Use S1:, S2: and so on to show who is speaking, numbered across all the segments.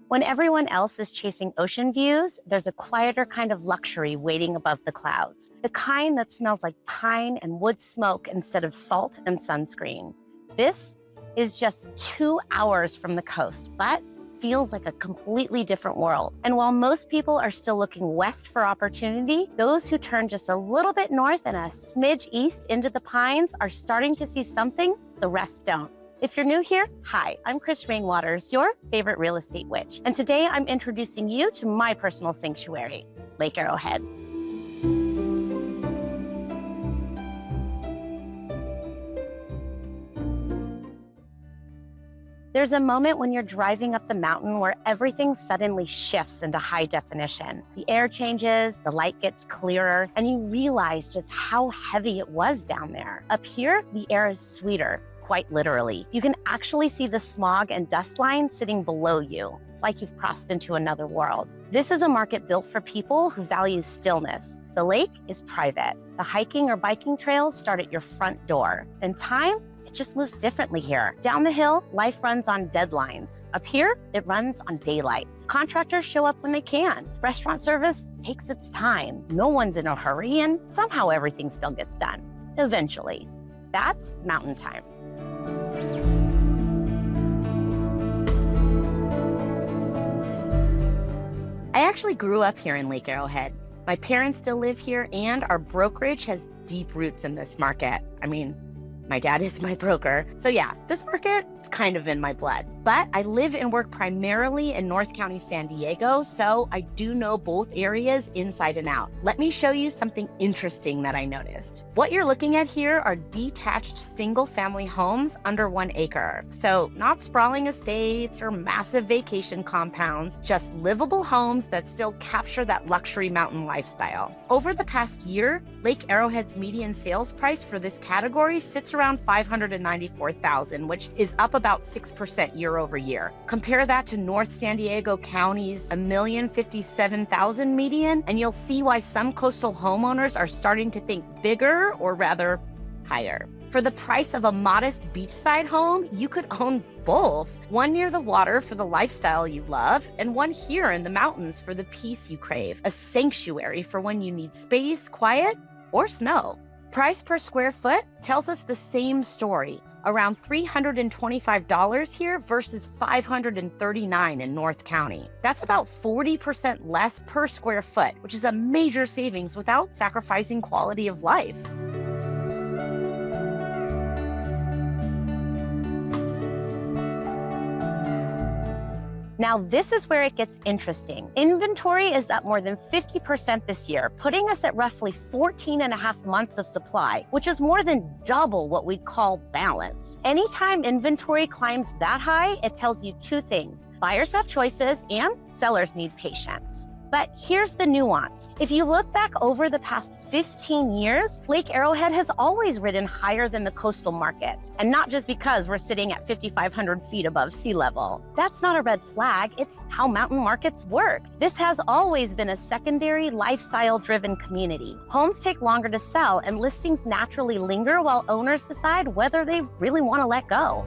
S1: When everyone else is chasing ocean views, there's a quieter kind of luxury waiting above the clouds. The kind that smells like pine and wood smoke instead of salt and sunscreen. This is just 2 hours from the coast, but feels like a completely different world. And while most people are still looking west for opportunity, those who turn just a little bit north and a smidge east into the pines are starting to see something the rest don't. If you're new here, hi, I'm Chris Rainwaters, your favorite real estate witch. And today I'm introducing you to my personal sanctuary, Lake Arrowhead. There's a moment when you're driving up the mountain where everything suddenly shifts into high definition. The air changes, the light gets clearer, and you realize just how heavy it was down there. Up here, the air is sweeter, quite literally. You can actually see the smog and dust line sitting below you. It's like you've crossed into another world. This is a market built for people who value stillness. The lake is private. The hiking or biking trails start at your front door. And time, it just moves differently here. Down the hill, life runs on deadlines. Up here, it runs on daylight. Contractors show up when they can. Restaurant service takes its time. No one's in a hurry, and somehow everything still gets done. Eventually. That's mountain time. I actually grew up here in Lake Arrowhead. My parents still live here, and our brokerage has deep roots in this market. I mean, my dad is my broker. So yeah, this market is kind of in my blood. But I live and work primarily in North County, San Diego, so I do know both areas inside and out. Let me show you something interesting that I noticed. What you're looking at here are detached single-family homes under 1 acre. So not sprawling estates or massive vacation compounds, just livable homes that still capture that luxury mountain lifestyle. Over the past year, Lake Arrowhead's median sales price for this category sits around $594,000, which is up about 6% year over year. Compare that to North San Diego County's $1,057,000 median, and you'll see why some coastal homeowners are starting to think bigger, or rather, higher. For the price of a modest beachside home, you could own both. One near the water for the lifestyle you love, and one here in the mountains for the peace you crave. A sanctuary for when you need space, quiet, or snow. Price per square foot tells us the same story, around $325 here versus $539 in North County. That's about 40% less per square foot, which is a major savings without sacrificing quality of life. Now, this is where it gets interesting. Inventory is up more than 50% this year, putting us at roughly 14 and a half months of supply, which is more than double what we'd call balanced. Anytime inventory climbs that high, it tells you two things. Buyers have choices and sellers need patience. But here's the nuance. If you look back over the past 15 years, Lake Arrowhead has always ridden higher than the coastal markets, and not just because we're sitting at 5,500 feet above sea level. That's not a red flag, it's how mountain markets work. This has always been a secondary, lifestyle-driven community. Homes take longer to sell, and listings naturally linger while owners decide whether they really want to let go.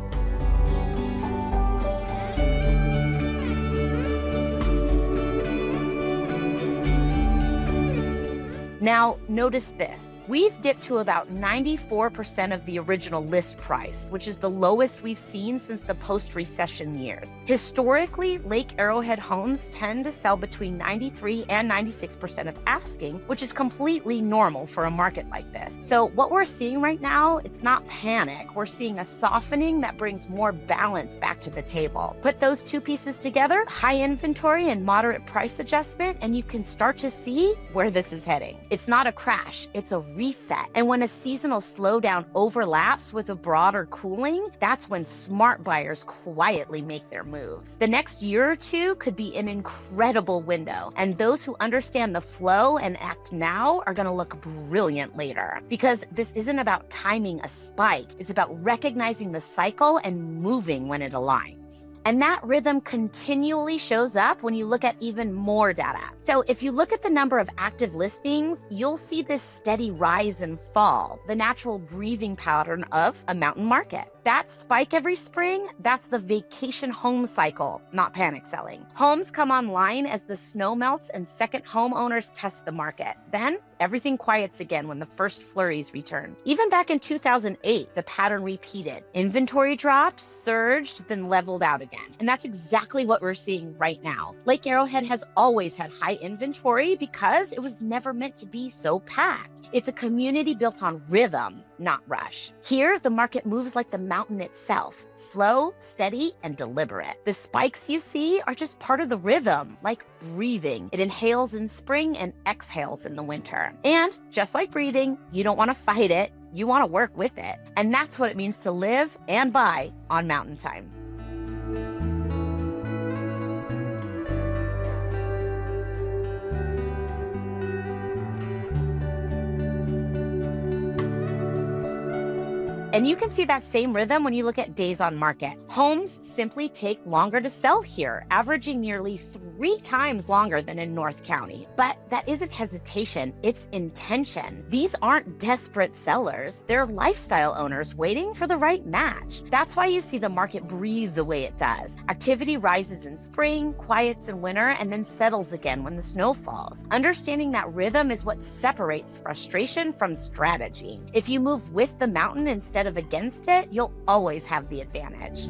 S1: Now, notice this. We've dipped to about 94% of the original list price, which is the lowest we've seen since the post-recession years. Historically, Lake Arrowhead homes tend to sell between 93 and 96% of asking, which is completely normal for a market like this. So what we're seeing right now, it's not panic. We're seeing a softening that brings more balance back to the table. Put those two pieces together, high inventory and moderate price adjustment, and you can start to see where this is heading. It's not a crash, it's a reset. And when a seasonal slowdown overlaps with a broader cooling, that's when smart buyers quietly make their moves. The next year or two could be an incredible window, and those who understand the flow and act now are going to look brilliant later. Because this isn't about timing a spike, it's about recognizing the cycle and moving when it aligns. And that rhythm continually shows up when you look at even more data. So if you look at the number of active listings, you'll see this steady rise and fall, the natural breathing pattern of a mountain market. That spike every spring, that's the vacation home cycle, not panic selling. Homes come online as the snow melts and second homeowners test the market. Then everything quiets again when the first flurries return. Even back in 2008, the pattern repeated. Inventory dropped, surged, then leveled out again. And that's exactly what we're seeing right now. Lake Arrowhead has always had high inventory because it was never meant to be so packed. It's a community built on rhythm, not rush. Here, the market moves like the mountain itself, slow, steady, and deliberate. The spikes you see are just part of the rhythm, like breathing. It inhales in spring and exhales in the winter. And just like breathing, you don't want to fight it, you want to work with it. And that's what it means to live and buy on mountain time. And you can see that same rhythm when you look at days on market. Homes simply take longer to sell here, averaging nearly 3 times longer than in North County. But that isn't hesitation, it's intention. These aren't desperate sellers, they're lifestyle owners waiting for the right match. That's why you see the market breathe the way it does. Activity rises in spring, quiets in winter, and then settles again when the snow falls. Understanding that rhythm is what separates frustration from strategy. If you move with the mountain instead of against it, you'll always have the advantage.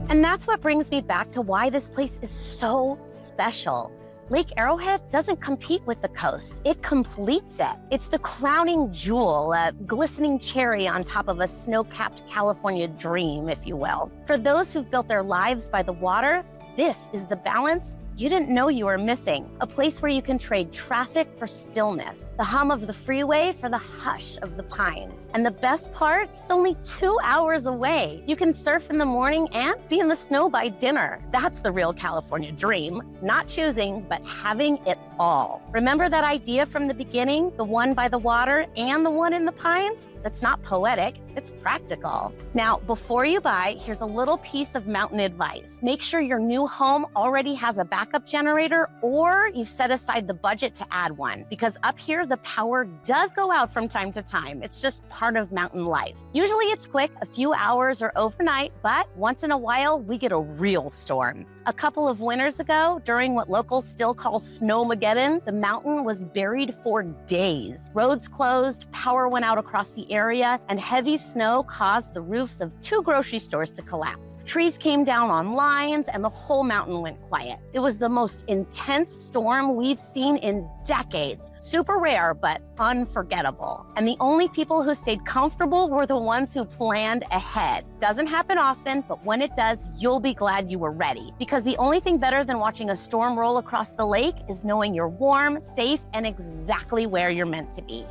S1: And that's what brings me back to why this place is so special. Lake Arrowhead doesn't compete with the coast, it completes it. It's the crowning jewel, a glistening cherry on top of a snow-capped California dream, if you will. For those who've built their lives by the water, this is the balance you didn't know you were missing. A place where you can trade traffic for stillness, the hum of the freeway for the hush of the pines. And the best part, it's only 2 hours away. You can surf in the morning and be in the snow by dinner. That's the real California dream. Not choosing, but having it all. Remember that idea from the beginning, the one by the water and the one in the pines? That's not poetic, it's practical. Now, before you buy, here's a little piece of mountain advice. Make sure your new home already has a backup generator or you've set aside the budget to add one, because up here, the power does go out from time to time. It's just part of mountain life. Usually it's quick, a few hours or overnight, but once in a while, we get a real storm. A couple of winters ago, during what locals still call Snowmageddon, the mountain was buried for days. Roads closed, power went out across the area, and heavy snow caused the roofs of 2 grocery stores to collapse. Trees came down on lines, and the whole mountain went quiet. It was the most intense storm we've seen in decades. Super rare, but unforgettable. And the only people who stayed comfortable were the ones who planned ahead. Doesn't happen often, but when it does, you'll be glad you were ready. Because the only thing better than watching a storm roll across the lake is knowing you're warm, safe, and exactly where you're meant to be.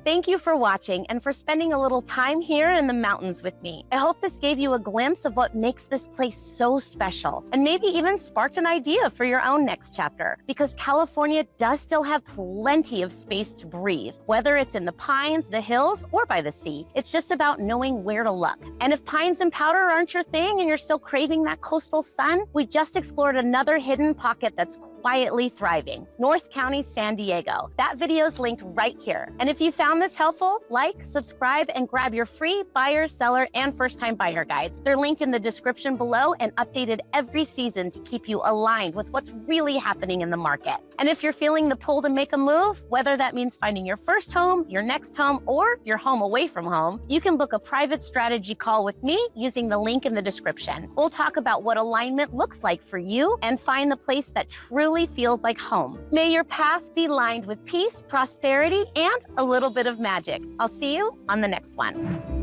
S1: Thank you for watching and for spending a little time here in the mountains with me. I hope this gave you a glimpse of what makes this place so special, and maybe even sparked an idea for your own next chapter, because California does still have plenty of space to breathe, whether it's in the pines, the hills, or by the sea. It's just about knowing where to look. And if pines and powder aren't your thing and you're still craving that coastal sun, we just explored another hidden pocket that's quietly thriving, North County, San Diego. That video's linked right here. And if you found this helpful, like, subscribe, and grab your free buyer, seller, and first-time buyer guides. They're linked in the description below and updated every season to keep you aligned with what's really happening in the market. And if you're feeling the pull to make a move, whether that means finding your first home, your next home, or your home away from home, you can book a private strategy call with me using the link in the description. We'll talk about what alignment looks like for you and find the place that truly feels like home. May your path be lined with peace, prosperity, and a little bit of magic. I'll see you on the next one.